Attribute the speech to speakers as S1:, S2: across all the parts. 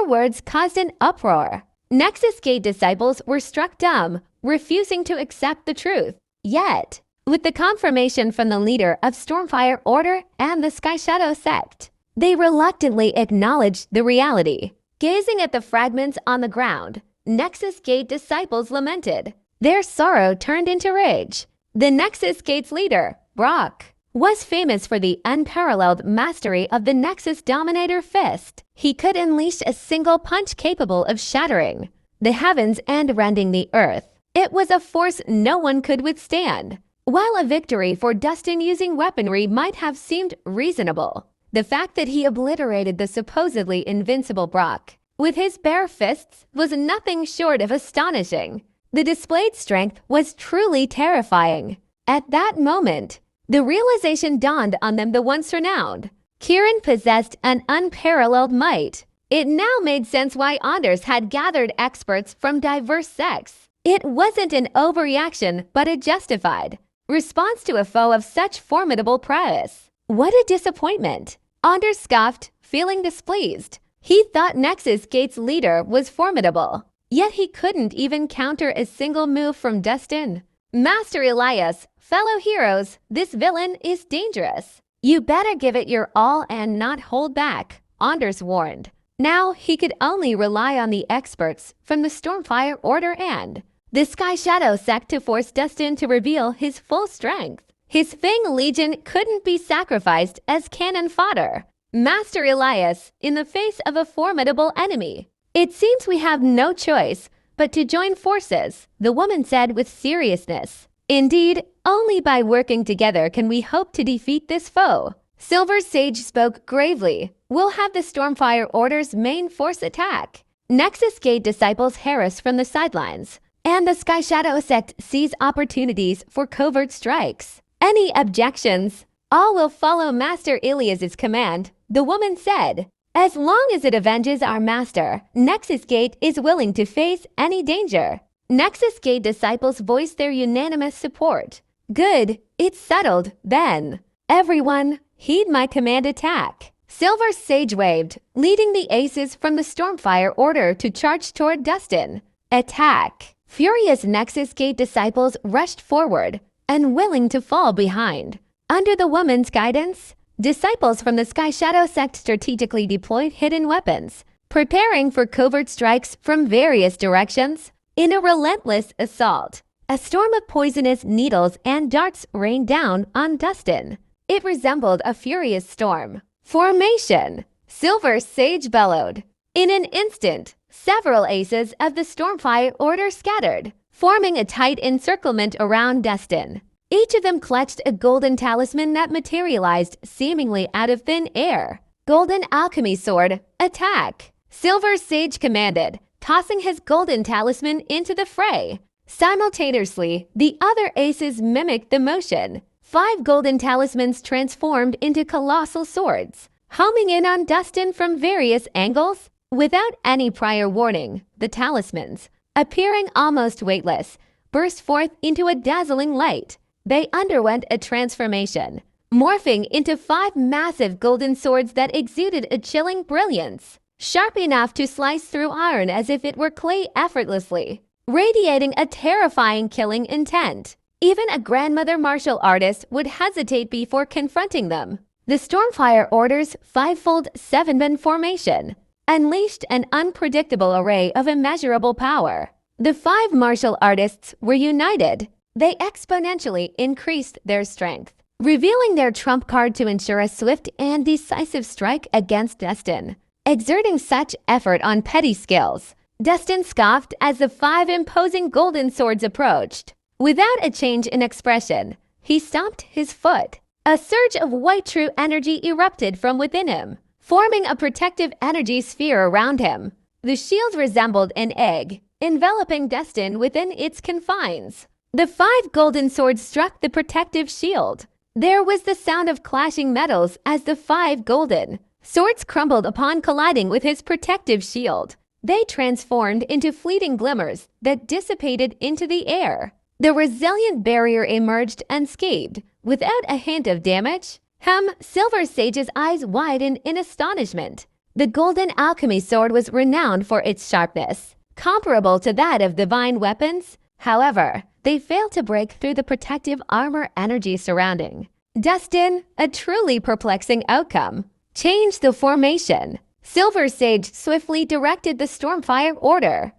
S1: Her words caused an uproar. Nexus Gate disciples were struck dumb, refusing to accept the truth. Yet, with the confirmation from the leader of Stormfire Order and the Sky Shadow sect, they reluctantly acknowledged the reality. Gazing at the fragments on the ground, Nexus Gate disciples lamented. Their sorrow turned into rage. The Nexus Gate's leader, Brock, was famous for the unparalleled mastery of the Nexus Dominator Fist. He could unleash a single punch capable of shattering the heavens and rending the earth. It was a force no one could withstand. While a victory for Dustin using weaponry might have seemed reasonable, the fact that he obliterated the supposedly invincible Brock with his bare fists was nothing short of astonishing. The displayed strength was truly terrifying. At that moment, the realization dawned on them the once renowned. Kieran possessed an unparalleled might. It now made sense why Anders had gathered experts from diverse sects. It wasn't an overreaction, but a justified response to a foe of such formidable prowess. What a disappointment! Anders scoffed, feeling displeased. He thought Nexus Gate's leader was formidable, yet he couldn't even counter a single move from Dustin. Master Elias, fellow heroes, this villain is dangerous. You better give it your all and not hold back, Anders warned. Now he could only rely on the experts from the Stormfire Order and the Sky Shadow sect to force Dustin to reveal his full strength. His Fang Legion couldn't be sacrificed as cannon fodder. Master Elias, in the face of a formidable enemy. It seems we have no choice but to join forces, the woman said with seriousness. Indeed, only by working together can we hope to defeat this foe. Silver Sage spoke gravely. We'll have the Stormfire Order's main force attack. Nexus Gate disciples harass from the sidelines, and the Sky Shadow sect sees opportunities for covert strikes. Any objections? All will follow Master Ilias's command, the woman said. As long as it avenges our master, Nexus Gate is willing to face any danger. Nexus Gate disciples voiced their unanimous support. Good, it's settled, then. Everyone, heed my command attack. Silver Sage waved, leading the aces from the Stormfire Order to charge toward Dustin. Attack! Furious Nexus Gate disciples rushed forward, unwilling to fall behind. Under the woman's guidance, disciples from the Sky Shadow sect strategically deployed hidden weapons, preparing for covert strikes from various directions. In a relentless assault, a storm of poisonous needles and darts rained down on Dustin. It resembled a furious storm. Formation! Silver Sage bellowed. In an instant, several aces of the Stormfire Order scattered, forming a tight encirclement around Dustin. Each of them clutched a golden talisman that materialized seemingly out of thin air. Golden Alchemy Sword, attack! Silver Sage commanded, tossing his golden talisman into the fray. Simultaneously, the other aces mimicked the motion. 5 golden talismans transformed into colossal swords, homing in on Dustin from various angles. Without any prior warning, the talismans, appearing almost weightless, burst forth into a dazzling light. They underwent a transformation, morphing into 5 massive golden swords that exuded a chilling brilliance, sharp enough to slice through iron as if it were clay effortlessly, radiating a terrifying killing intent. Even a grandmother martial artist would hesitate before confronting them. The Stormfire Order's 5-fold 7-man formation unleashed an unpredictable array of immeasurable power. The 5 martial artists were united. They exponentially increased their strength, revealing their trump card to ensure a swift and decisive strike against Dustin. Exerting such effort on petty skills, Dustin scoffed as the 5 imposing golden swords approached. Without a change in expression, he stomped his foot. A surge of white true energy erupted from within him, forming a protective energy sphere around him. The shield resembled an egg, enveloping Dustin within its confines. The 5 golden swords struck the protective shield. There was the sound of clashing metals as the 5 golden swords crumbled upon colliding with his protective shield. They transformed into fleeting glimmers that dissipated into the air. The resilient barrier emerged unscathed, without a hint of damage. Silver Sage's eyes widened in astonishment. The Golden Alchemy Sword was renowned for its sharpness, comparable to that of divine weapons. However, they failed to break through the protective armor energy surrounding Dustin. A truly perplexing outcome. Change the formation. Silver Sage swiftly directed the Stormfire Order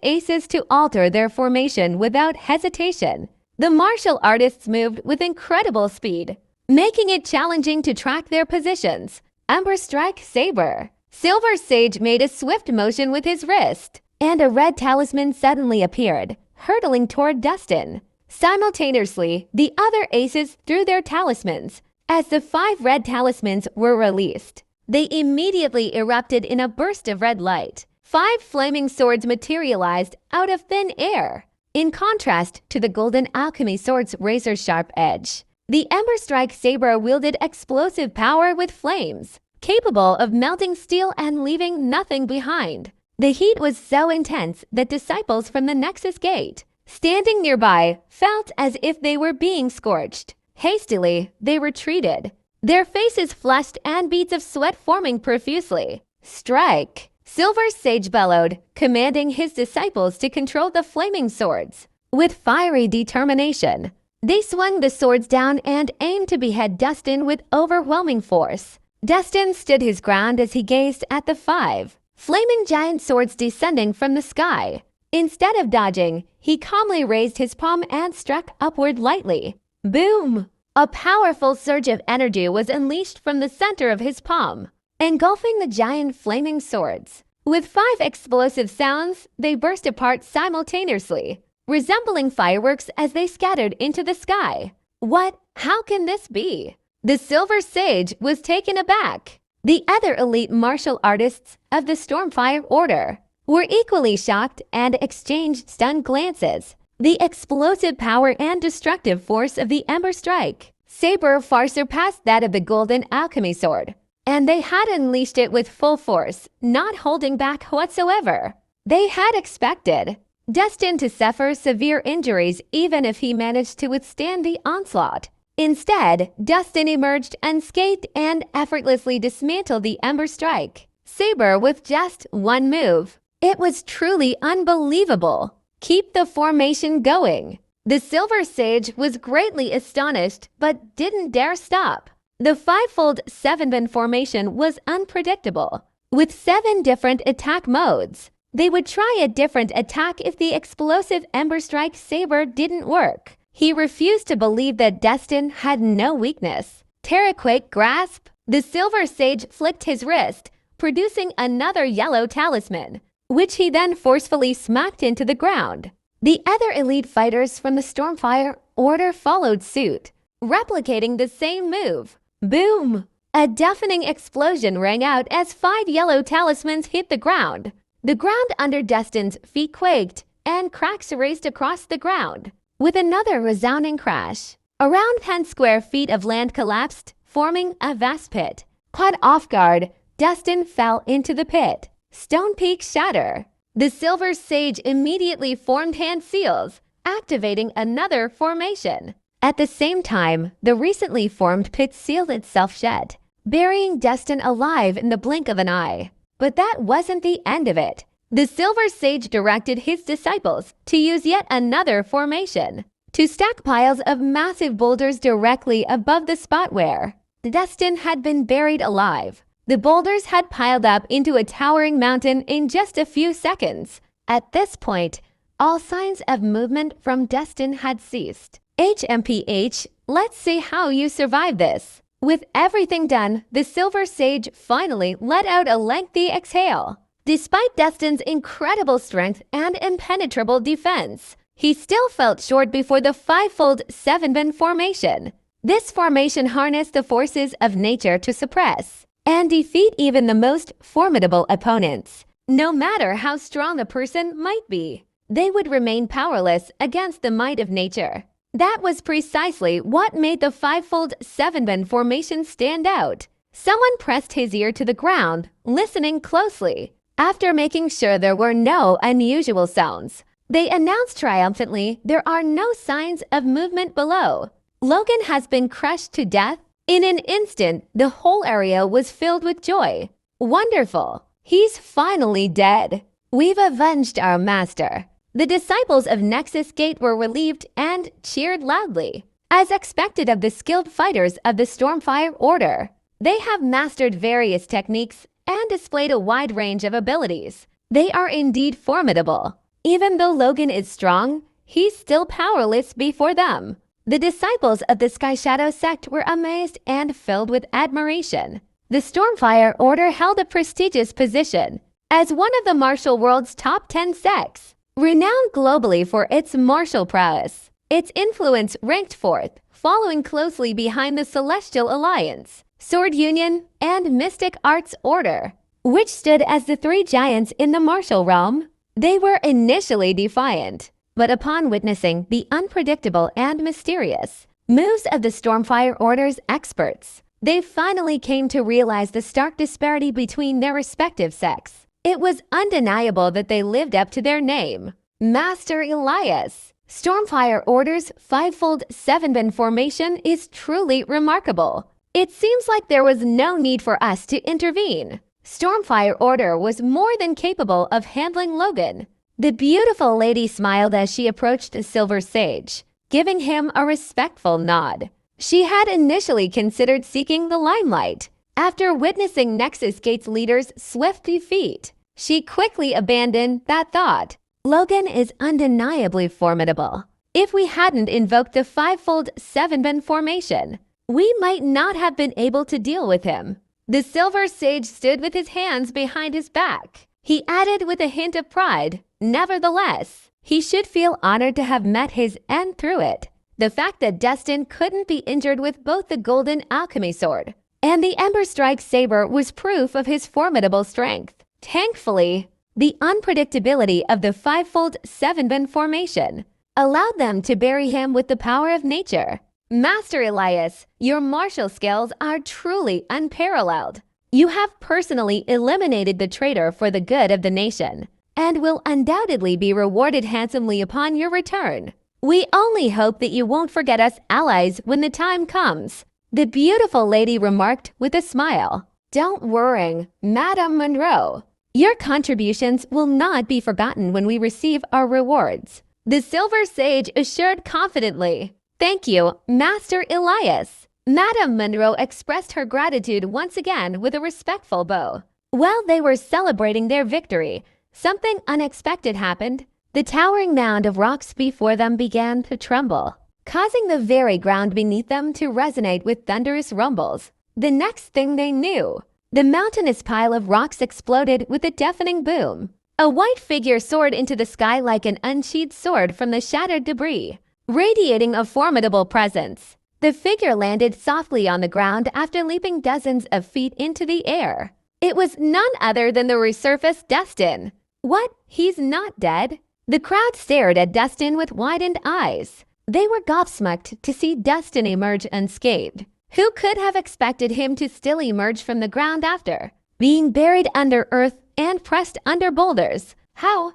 S1: aces to alter their formation without hesitation. The martial artists moved with incredible speed, making it challenging to track their positions. Ember Strike Saber. Silver Sage made a swift motion with his wrist, and a red talisman suddenly appeared, hurtling toward Dustin. Simultaneously, the other aces threw their talismans. As the 5 red talismans were released, they immediately erupted in a burst of red light. 5 flaming swords materialized out of thin air. In contrast to the Golden Alchemy Sword's razor-sharp edge, the Ember Strike Saber wielded explosive power with flames, capable of melting steel and leaving nothing behind. The heat was so intense that disciples from the Nexus Gate, standing nearby, felt as if they were being scorched. Hastily, they retreated, their faces flushed and beads of sweat forming profusely. Strike! Silver Sage bellowed, commanding his disciples to control the flaming swords. With fiery determination, they swung the swords down and aimed to behead Dustin with overwhelming force. Dustin stood his ground as he gazed at the 5 flaming giant swords descending from the sky. Instead of dodging, he calmly raised his palm and struck upward lightly. Boom! A powerful surge of energy was unleashed from the center of his palm, engulfing the giant flaming swords. With 5 explosive sounds, they burst apart simultaneously, resembling fireworks as they scattered into the sky. What? How can this be? The Silver Sage was taken aback. The other elite martial artists of the Stormfire Order were equally shocked and exchanged stunned glances. The explosive power and destructive force of the Ember Strike Saber far surpassed that of the Golden Alchemy Sword, and they had unleashed it with full force, not holding back whatsoever. They had expected Dustin to suffer severe injuries even if he managed to withstand the onslaught. Instead, Dustin emerged unscathed and effortlessly dismantled the Ember Strike Saber with just one move. It was truly unbelievable. Keep the formation going. The Silver Sage was greatly astonished but didn't dare stop. The 5-fold 7-bend formation was unpredictable, with 7 different attack modes. They would try a different attack if the explosive Ember Strike Saber didn't work. He refused to believe that Dustin had no weakness. Terraquake Grasp. The Silver Sage flicked his wrist, producing another yellow talisman, which he then forcefully smacked into the ground. The other elite fighters from the Stormfire Order followed suit, replicating the same move. Boom! A deafening explosion rang out as 5 yellow talismans hit the ground. The ground under Dustin's feet quaked, and cracks raced across the ground. With another resounding crash, around 10 square feet of land collapsed, forming a vast pit. Caught off guard, Dustin fell into the pit. Stone Peak Shatter. The Silver Sage immediately formed hand seals, activating another formation. At the same time, the recently formed pit sealed itself shut, burying Dustin alive in the blink of an eye. But that wasn't the end of it. The Silver Sage directed his disciples to use yet another formation, to stack piles of massive boulders directly above the spot where Dustin had been buried alive. The boulders had piled up into a towering mountain in just a few seconds. At this point, all signs of movement from Dustin had ceased. HMPH, let's see how you survive this. With everything done, the Silver Sage finally let out a lengthy exhale. Despite Dustin's incredible strength and impenetrable defense, he still felt short before the 5-fold 7-bend formation. This formation harnessed the forces of nature to suppress and defeat even the most formidable opponents. No matter how strong a person might be, they would remain powerless against the might of nature. That was precisely what made the 5-fold 7-bend formation stand out. Someone pressed his ear to the ground, listening closely. After making sure there were no unusual sounds, they announced triumphantly there are no signs of movement below. Logan has been crushed to death. In an instant, the whole area was filled with joy. Wonderful! He's finally dead. We've avenged our master. The disciples of Nexus Gate were relieved and cheered loudly, as expected of the skilled fighters of the Stormfire Order. They have mastered various techniques and displayed a wide range of abilities. They are indeed formidable. Even though Logan is strong, he's still powerless before them. The disciples of the Sky Shadow sect were amazed and filled with admiration. The Stormfire Order held a prestigious position as one of the martial world's top 10 sects, renowned globally for its martial prowess. Its influence ranked fourth, following closely behind the Celestial Alliance, Sword Union, and Mystic Arts Order, which stood as the three giants in the martial realm. They were initially defiant, but upon witnessing the unpredictable and mysterious moves of the Stormfire Order's experts, they finally came to realize the stark disparity between their respective sects. It was undeniable that they lived up to their name, Master Elias. Stormfire Order's fivefold seven-bend formation is truly remarkable. It seems like there was no need for us to intervene. Stormfire Order was more than capable of handling Logan. The beautiful lady smiled as she approached the Silver Sage, giving him a respectful nod. She had initially considered seeking the limelight. After witnessing Nexus Gate's leader's swift defeat, she quickly abandoned that thought. Logan is undeniably formidable. If we hadn't invoked the fivefold seven-bend formation, we might not have been able to deal with him. The Silver Sage stood with his hands behind his back. He added with a hint of pride, nevertheless, he should feel honored to have met his end through it. The fact that Destin couldn't be injured with both the Golden Alchemy Sword and the Ember Strike Saber was proof of his formidable strength. Thankfully, the unpredictability of the fivefold seven-bend formation allowed them to bury him with the power of nature. Master Elias, your martial skills are truly unparalleled. You have personally eliminated the traitor for the good of the nation and will undoubtedly be rewarded handsomely upon your return. We only hope that you won't forget us allies when the time comes, the beautiful lady remarked with a smile. Don't worry, Madame Monroe. Your contributions will not be forgotten when we receive our rewards, the Silver Sage assured confidently. Thank you, Master Elias. Madame Monroe expressed her gratitude once again with a respectful bow. While they were celebrating their victory, something unexpected happened. The towering mound of rocks before them began to tremble, causing the very ground beneath them to resonate with thunderous rumbles. The next thing they knew, the mountainous pile of rocks exploded with a deafening boom. A white figure soared into the sky like an unsheathed sword from the shattered debris, radiating a formidable presence. The figure landed softly on the ground after leaping dozens of feet into the air. It was none other than the resurfaced Destin. What? He's not dead? The crowd stared at Destin with widened eyes. They were gobsmacked to see Destin emerge unscathed. Who could have expected him to still emerge from the ground after being buried under earth and pressed under boulders? How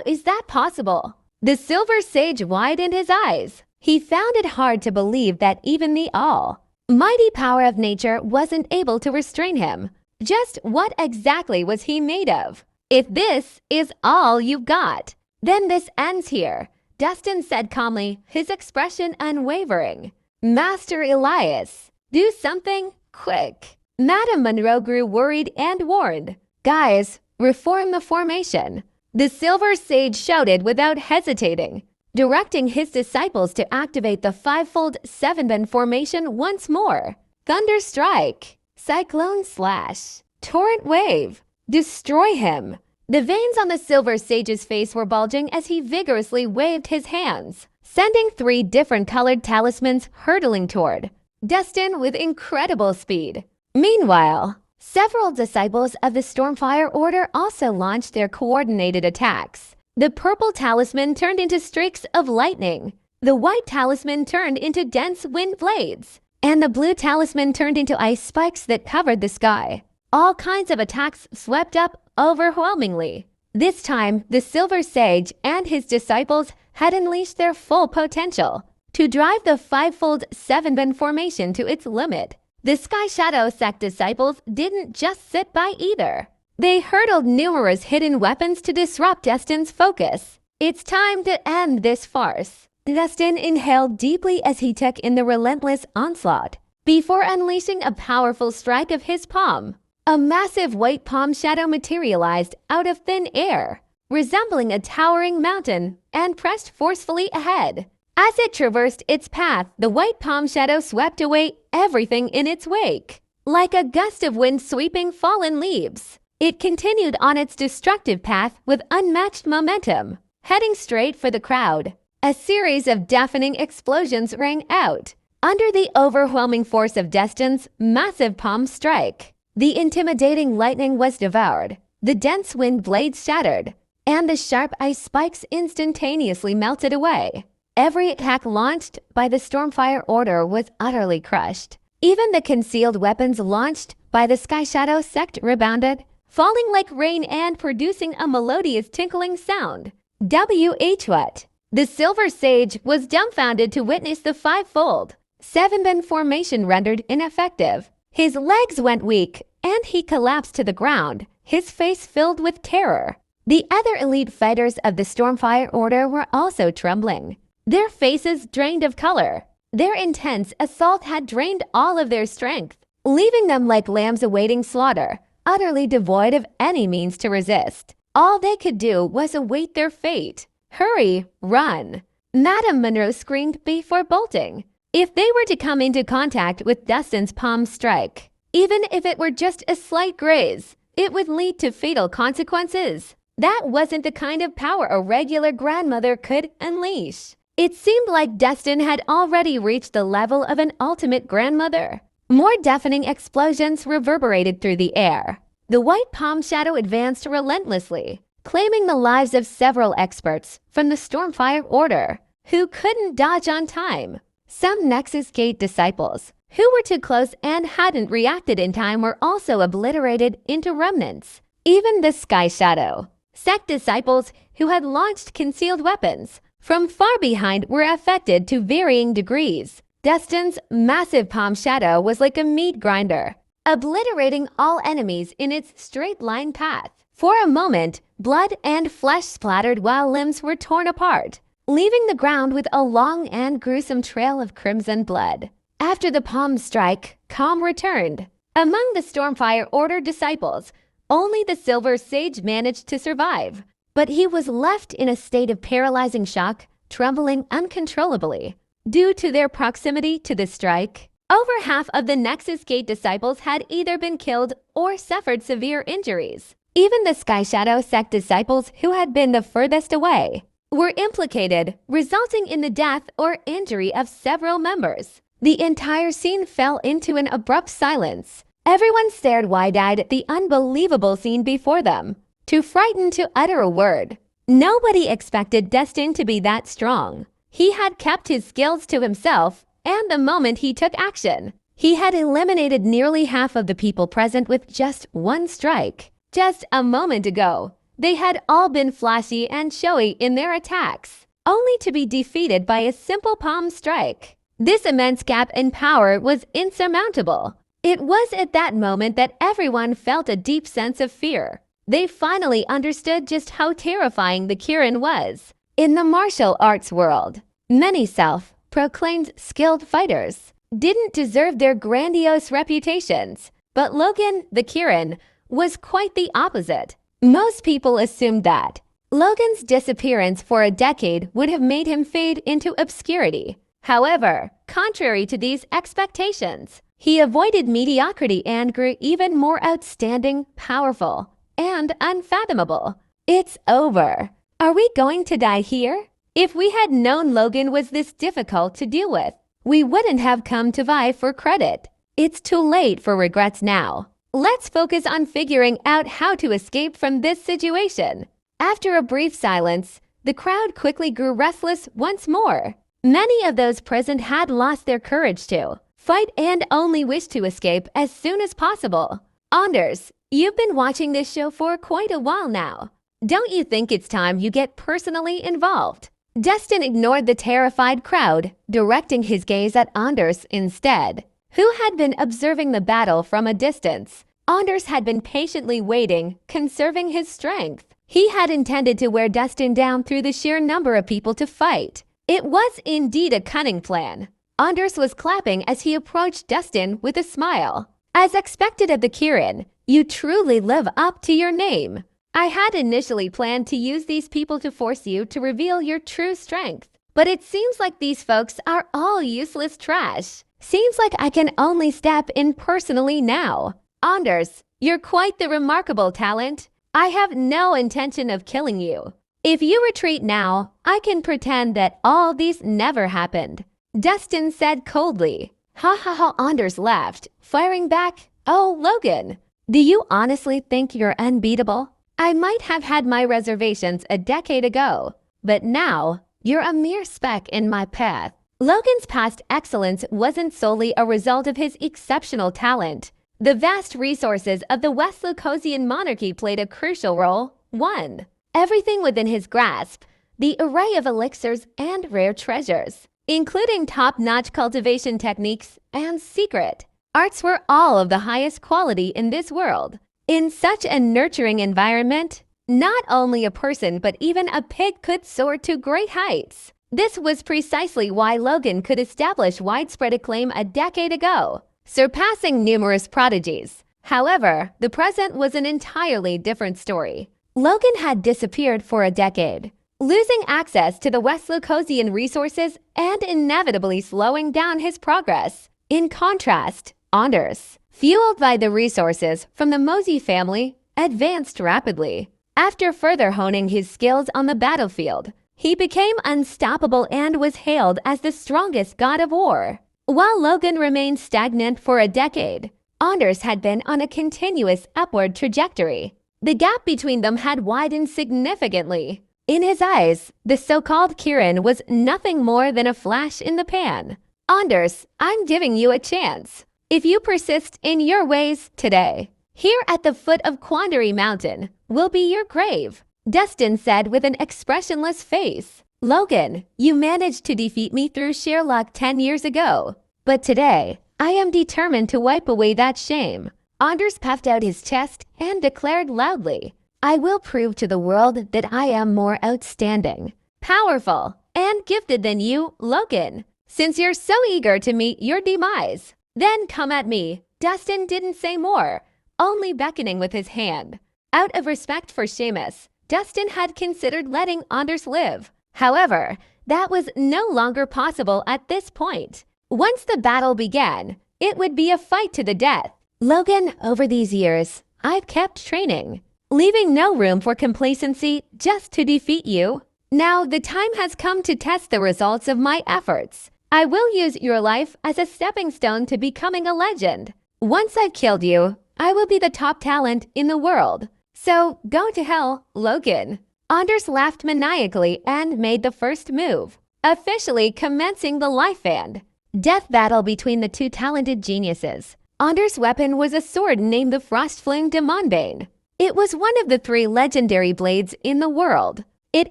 S1: is that possible? The Silver Sage widened his eyes. He found it hard to believe that even the almighty power of nature wasn't able to restrain him. Just what exactly was he made of? If this is all you've got, then this ends here, Destin said calmly, his expression unwavering. Master Elias, do something quick. Madame Monroe grew worried and warned. Guys, reform the formation. The Silver Sage shouted without hesitating, directing his disciples to activate the fivefold seven-bend formation once more. Thunder Strike, Cyclone Slash, Torrent Wave, destroy him. The veins on the Silver Sage's face were bulging as he vigorously waved his hands, sending 3 different colored talismans hurtling toward Destin with incredible speed. Meanwhile, several disciples of the Stormfire Order also launched their coordinated attacks. The purple talisman turned into streaks of lightning, the white talisman turned into dense wind blades, and the blue talisman turned into ice spikes that covered the sky. All kinds of attacks swept up overwhelmingly. This time, the Silver Sage and his disciples had unleashed their full potential to drive the fivefold seven-bend formation to its limit. The Sky Shadow sect disciples didn't just sit by either. They hurled numerous hidden weapons to disrupt Destin's focus. It's time to end this farce. Destin inhaled deeply as he took in the relentless onslaught, before unleashing a powerful strike of his palm. A massive white palm shadow materialized out of thin air, resembling a towering mountain, and pressed forcefully ahead. As it traversed its path, the white palm shadow swept away everything in its wake. Like a gust of wind sweeping fallen leaves, it continued on its destructive path with unmatched momentum, heading straight for the crowd. A series of deafening explosions rang out under the overwhelming force of Destin's massive palm strike. The intimidating lightning was devoured, the dense wind blades shattered, and the sharp ice spikes instantaneously melted away. Every attack launched by the Stormfire Order was utterly crushed. Even the concealed weapons launched by the Sky Shadow sect rebounded, falling like rain and producing a melodious tinkling sound. What? The Silver Sage was dumbfounded to witness the fivefold seven-bend formation rendered ineffective. His legs went weak, and he collapsed to the ground, his face filled with terror. The other elite fighters of the Stormfire Order were also trembling, their faces drained of color. Their intense assault had drained all of their strength, leaving them like lambs awaiting slaughter, utterly devoid of any means to resist. All they could do was await their fate. Hurry, run! Madame Monroe screamed before bolting. If they were to come into contact with Destin's palm strike, even if it were just a slight graze, it would lead to fatal consequences. That wasn't the kind of power a regular grandmother could unleash. It seemed like Destin had already reached the level of an ultimate grandmother. More deafening explosions reverberated through the air. The white palm shadow advanced relentlessly, claiming the lives of several experts from the Stormfire Order, who couldn't dodge on time. Some Nexus Gate disciples, who were too close and hadn't reacted in time, were also obliterated into remnants. Even the Sky Shadow sect disciples who had launched concealed weapons from far behind were affected to varying degrees. Destin's massive palm shadow was like a meat grinder, obliterating all enemies in its straight-line path. For a moment, blood and flesh splattered while limbs were torn apart, leaving the ground with a long and gruesome trail of crimson blood. After the palm strike, calm returned. Among the Stormfire Order disciples, only the Silver Sage managed to survive, but he was left in a state of paralyzing shock, trembling uncontrollably. Due to their proximity to the strike, over half of the Nexus Gate disciples had either been killed or suffered severe injuries. Even the Sky Shadow sect disciples who had been the furthest away were implicated, resulting in the death or injury of several members. The entire scene fell into an abrupt silence. Everyone stared wide-eyed at the unbelievable scene before them, too frightened to utter a word. Nobody expected Destin to be that strong. He had kept his skills to himself, and the moment he took action, he had eliminated nearly half of the people present with just one strike. Just a moment ago, they had all been flashy and showy in their attacks, only to be defeated by a simple palm strike. This immense gap in power was insurmountable. It was at that moment that everyone felt a deep sense of fear. They finally understood just how terrifying the Kirin was. In the martial arts world, many self-proclaimed skilled fighters didn't deserve their grandiose reputations, but Logan, the Kirin, was quite the opposite. Most people assumed that Logan's disappearance for a decade would have made him fade into obscurity. However, contrary to these expectations, he avoided mediocrity and grew even more outstanding, powerful, and unfathomable. It's over. Are we going to die here? If we had known Logan was this difficult to deal with, we wouldn't have come to vie for credit. It's too late for regrets now. Let's focus on figuring out how to escape from this situation. After a brief silence, the crowd quickly grew restless once more. Many of those present had lost their courage to fight and only wished to escape as soon as possible. Anders, you've been watching this show for quite a while now. Don't you think it's time you get personally involved? Destin ignored the terrified crowd, directing his gaze at Anders instead. who had been observing the battle from a distance. Anders had been patiently waiting, conserving his strength. He had intended to wear Dustin down through the sheer number of people to fight. It was indeed a cunning plan. Anders was clapping as he approached Dustin with a smile. As expected of the Kirin, you truly live up to your name. I had initially planned to use these people to force you to reveal your true strength, but it seems like these folks are all useless trash. Seems like I can only step in personally now. Anders, you're quite the remarkable talent. I have no intention of killing you. If you retreat now, I can pretend that all these never happened. Dustin said coldly. Ha ha ha, Anders laughed, firing back, oh, Logan, do you honestly think you're unbeatable? I might have had my reservations a decade ago, but now you're a mere speck in my path. Logan's past excellence wasn't solely a result of his exceptional talent. The vast resources of the West Lucosian monarchy played a crucial role. 1. Everything within his grasp, the array of elixirs and rare treasures, including top-notch cultivation techniques and secret arts, were all of the highest quality in this world. In such a nurturing environment, not only a person but even a pig could soar to great heights. This was precisely why Logan could establish widespread acclaim a decade ago, surpassing numerous prodigies. However, the present was an entirely different story. Logan had disappeared for a decade, losing access to the West Lucosian resources and inevitably slowing down his progress. In contrast, Anders, fueled by the resources from the Mosey family, advanced rapidly. After further honing his skills on the battlefield, he became unstoppable and was hailed as the strongest god of war. While Logan remained stagnant for a decade, Anders had been on a continuous upward trajectory. The gap between them had widened significantly. In his eyes, the so-called Kirin was nothing more than a flash in the pan. Anders, I'm giving you a chance. If you persist in your ways today, here at the foot of Quandary Mountain will be your grave, Dustin said with an expressionless face. Logan, you managed to defeat me through sheer luck 10 years ago, but today, I am determined to wipe away that shame. Anders puffed out his chest and declared loudly, I will prove to the world that I am more outstanding, powerful, and gifted than you, Logan. Since you're so eager to meet your demise, then come at me. Dustin didn't say more, only beckoning with his hand. Out of respect for Seamus, Dustin had considered letting Anders live. However, that was no longer possible at this point. Once the battle began, it would be a fight to the death. Logan, over these years, I've kept training, leaving no room for complacency just to defeat you. Now the time has come to test the results of my efforts. I will use your life as a stepping stone to becoming a legend. Once I've killed you, I will be the top talent in the world. So go to hell, Logan. Anders laughed maniacally and made the first move, officially commencing the life band. Death battle between the two talented geniuses. Anders' weapon was a sword named the Frostflame Demonbane. It was one of the 3 legendary blades in the world. It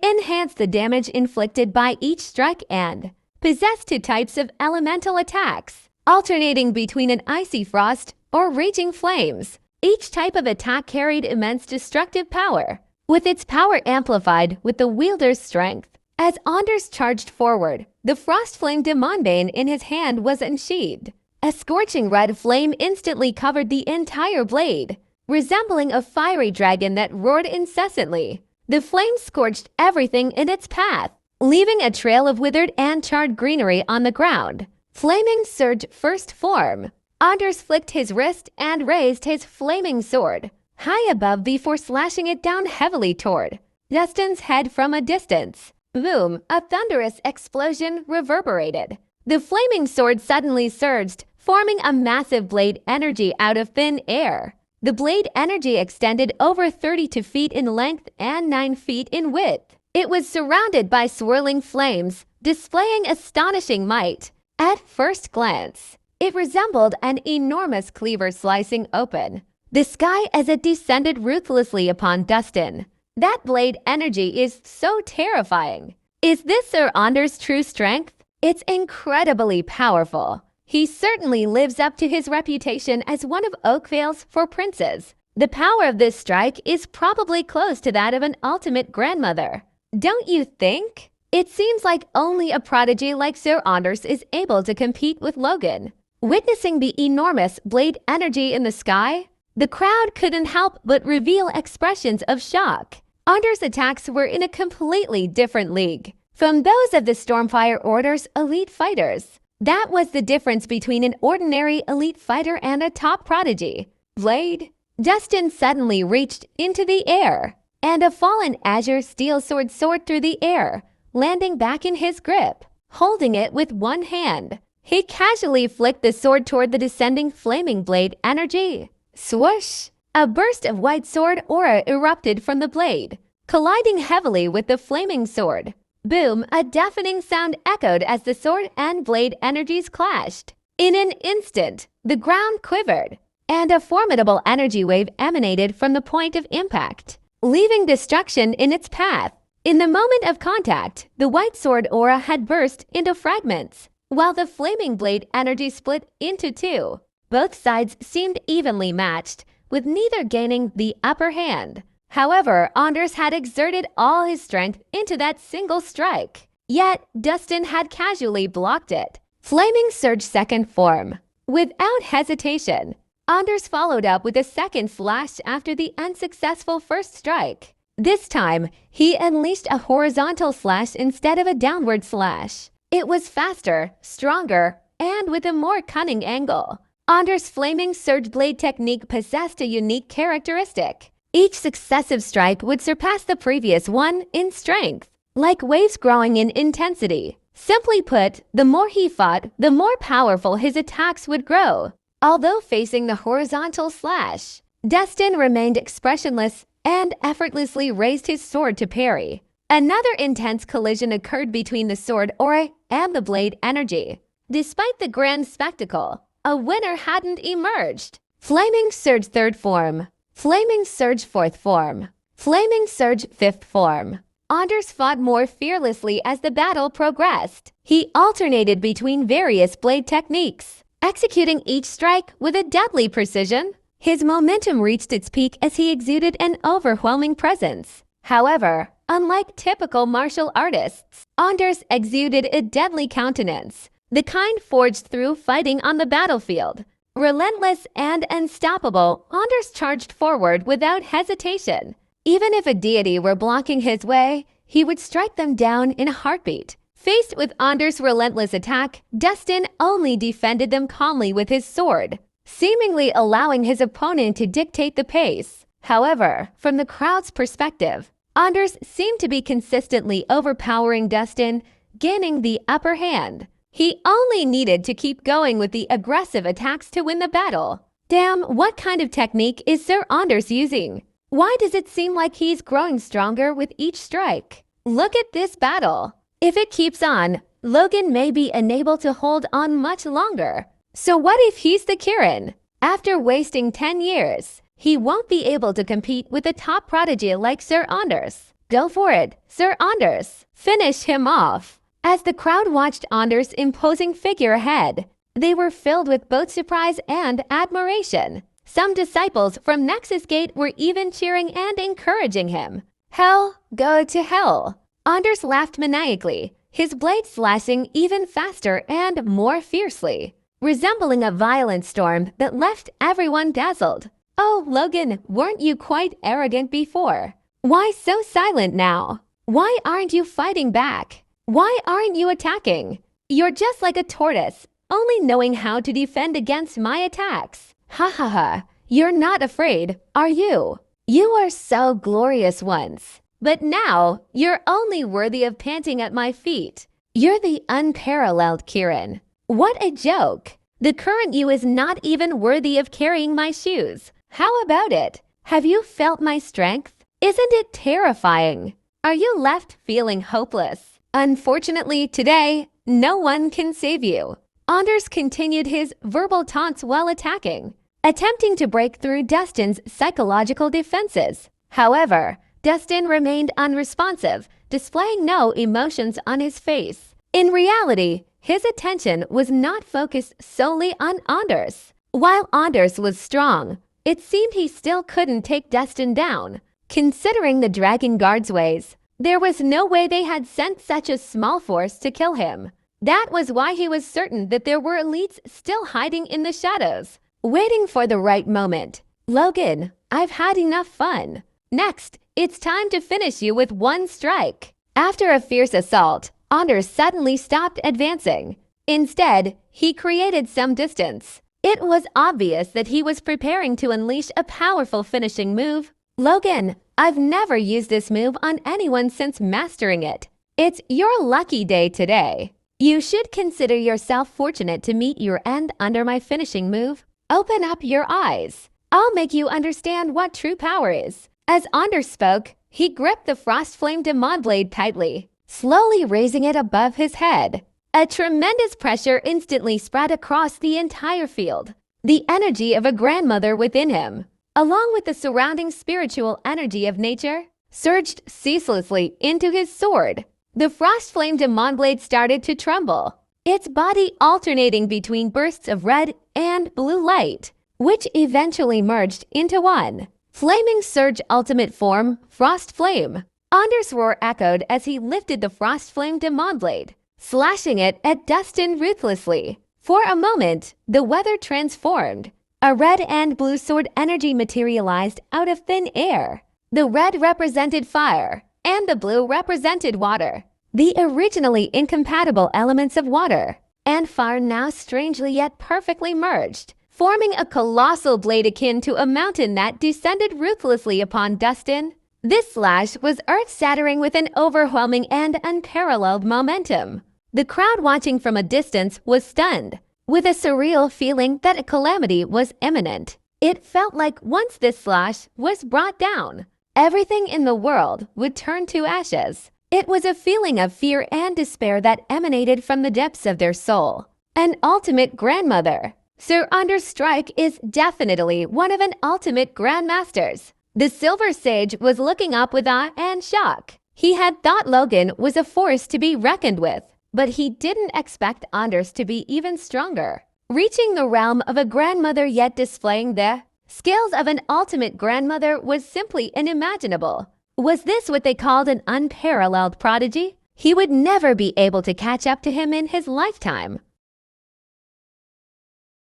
S1: enhanced the damage inflicted by each strike and possessed 2 types of elemental attacks, alternating between an icy frost or raging flames. Each type of attack carried immense destructive power, with its power amplified with the wielder's strength. As Anders charged forward, the Frostflame Demonbane in his hand was unsheathed. A scorching red flame instantly covered the entire blade, resembling a fiery dragon that roared incessantly. The flame scorched everything in its path, leaving a trail of withered and charred greenery on the ground. Flaming Surge First Form. Anders flicked his wrist and raised his flaming sword high above before slashing it down heavily toward Dustin's head from a distance. Boom! A thunderous explosion reverberated. The flaming sword suddenly surged, forming a massive blade energy out of thin air. The blade energy extended over 32 feet in length and 9 feet in width. It was surrounded by swirling flames, displaying astonishing might. At first glance, it resembled an enormous cleaver slicing open the sky as it descended ruthlessly upon Dustin. That blade energy is so terrifying. Is this Sir Anders' true strength? It's incredibly powerful. He certainly lives up to his reputation as one of Oakvale's four princes. The power of this strike is probably close to that of an ultimate grandmother. Don't you think? It seems like only a prodigy like Sir Anders is able to compete with Logan. Witnessing the enormous blade energy in the sky, the crowd couldn't help but reveal expressions of shock. Anders' attacks were in a completely different league from those of the Stormfire Order's elite fighters. That was the difference between an ordinary elite fighter and a top prodigy. Blade. Dustin suddenly reached into the air, and a fallen azure steel sword soared through the air, landing back in his grip. Holding it with one hand, he casually flicked the sword toward the descending flaming blade energy. Swoosh! A burst of white sword aura erupted from the blade, colliding heavily with the flaming sword. Boom! A deafening sound echoed as the sword and blade energies clashed. In an instant, the ground quivered, and a formidable energy wave emanated from the point of impact, leaving destruction in its path. In the moment of contact, the white sword aura had burst into fragments, while the flaming blade energy split into two. Both sides seemed evenly matched, with neither gaining the upper hand. However, Anders had exerted all his strength into that single strike. Yet, Dustin had casually blocked it. Flaming Surge second form. Without hesitation, Anders followed up with a second slash after the unsuccessful first strike. This time, he unleashed a horizontal slash instead of a downward slash. It was faster, stronger, and with a more cunning angle. Anders' Flaming Surge blade technique possessed a unique characteristic. Each successive strike would surpass the previous one in strength, like waves growing in intensity. Simply put, the more he fought, the more powerful his attacks would grow. Although facing the horizontal slash, Dustin remained expressionless and effortlessly raised his sword to parry. Another intense collision occurred between the sword aura and the blade energy. Despite the grand spectacle, a winner hadn't emerged. Flaming Surge third form. Flaming Surge fourth form. Flaming Surge fifth form. Anders fought more fearlessly as the battle progressed. He alternated between various blade techniques, executing each strike with a deadly precision. His momentum reached its peak as he exuded an overwhelming presence. However, unlike typical martial artists, Anders exuded a deadly countenance, the kind forged through fighting on the battlefield. Relentless and unstoppable, Anders charged forward without hesitation. Even if a deity were blocking his way, he would strike them down in a heartbeat. Faced with Anders' relentless attack, Dustin only defended them calmly with his sword, seemingly allowing his opponent to dictate the pace. However, from the crowd's perspective, Anders seemed to be consistently overpowering Dustin, gaining the upper hand. He only needed to keep going with the aggressive attacks to win the battle. Damn, what kind of technique is Sir Anders using? Why does it seem like he's growing stronger with each strike? Look at this battle. If it keeps on, Logan may be unable to hold on much longer. So what if he's the Kirin? After wasting 10 years, he won't be able to compete with a top prodigy like Sir Anders. Go for it, Sir Anders. Finish him off. As the crowd watched Anders' imposing figure ahead, they were filled with both surprise and admiration. Some disciples from Nexus Gate were even cheering and encouraging him. Hell, go to hell. Anders laughed maniacally, his blade slashing even faster and more fiercely, resembling a violent storm that left everyone dazzled. Oh, Logan, weren't you quite arrogant before? Why so silent now? Why aren't you fighting back? Why aren't you attacking? You're just like a tortoise, only knowing how to defend against my attacks. Ha ha ha. You're not afraid, are you? You are so glorious once, but now you're only worthy of panting at my feet. You're the unparalleled Kirin. What a joke. The current you is not even worthy of carrying my shoes. How about it? Have you felt my strength? Isn't it terrifying? Are you left feeling hopeless? Unfortunately, today, no one can save you. Anders continued his verbal taunts while attacking, attempting to break through Dustin's psychological defenses. However, Dustin remained unresponsive, displaying no emotions on his face. In reality, his attention was not focused solely on Anders. While Anders was strong, it seemed he still couldn't take Dustin down. Considering the Dragon Guard's ways, there was no way they had sent such a small force to kill him. That was why he was certain that there were elites still hiding in the shadows, waiting for the right moment. Logan, I've had enough fun. Next, it's time to finish you with one strike. After a fierce assault, Anders suddenly stopped advancing. Instead, he created some distance. It was obvious that he was preparing to unleash a powerful finishing move. Logan, I've never used this move on anyone since mastering it. It's your lucky day today. You should consider yourself fortunate to meet your end under my finishing move. Open up your eyes. I'll make you understand what true power is. As Anders spoke, he gripped the Frost Flame Demon Blade tightly, slowly raising it above his head. A tremendous pressure instantly spread across the entire field. The energy of a grandmother within him, along with the surrounding spiritual energy of nature, surged ceaselessly into his sword. The Frost Flame Demon Blade started to tremble, its body alternating between bursts of red and blue light, which eventually merged into one. Flaming Surge Ultimate Form, Frost Flame. Anders' roar echoed as he lifted the Frost Flame Demon Blade, slashing it at Dustin ruthlessly. For a moment, the weather transformed. A red and blue sword energy materialized out of thin air. The red represented fire, and the blue represented water. The originally incompatible elements of water and fire now strangely yet perfectly merged, forming a colossal blade akin to a mountain that descended ruthlessly upon Dustin. This slash was earth-shattering with an overwhelming and unparalleled momentum. The crowd watching from a distance was stunned, with a surreal feeling that a calamity was imminent. It felt like once this slash was brought down, everything in the world would turn to ashes. It was a feeling of fear and despair that emanated from the depths of their soul. An ultimate grandmother. Sir Anders' strike is definitely one of an ultimate grandmasters. The Silver Sage was looking up with awe and shock. He had thought Logan was a force to be reckoned with, but he didn't expect Anders to be even stronger. Reaching the realm of a grandmother yet displaying the skills of an ultimate grandmother was simply unimaginable. Was this what they called an unparalleled prodigy? He would never be able to catch up to him in his lifetime.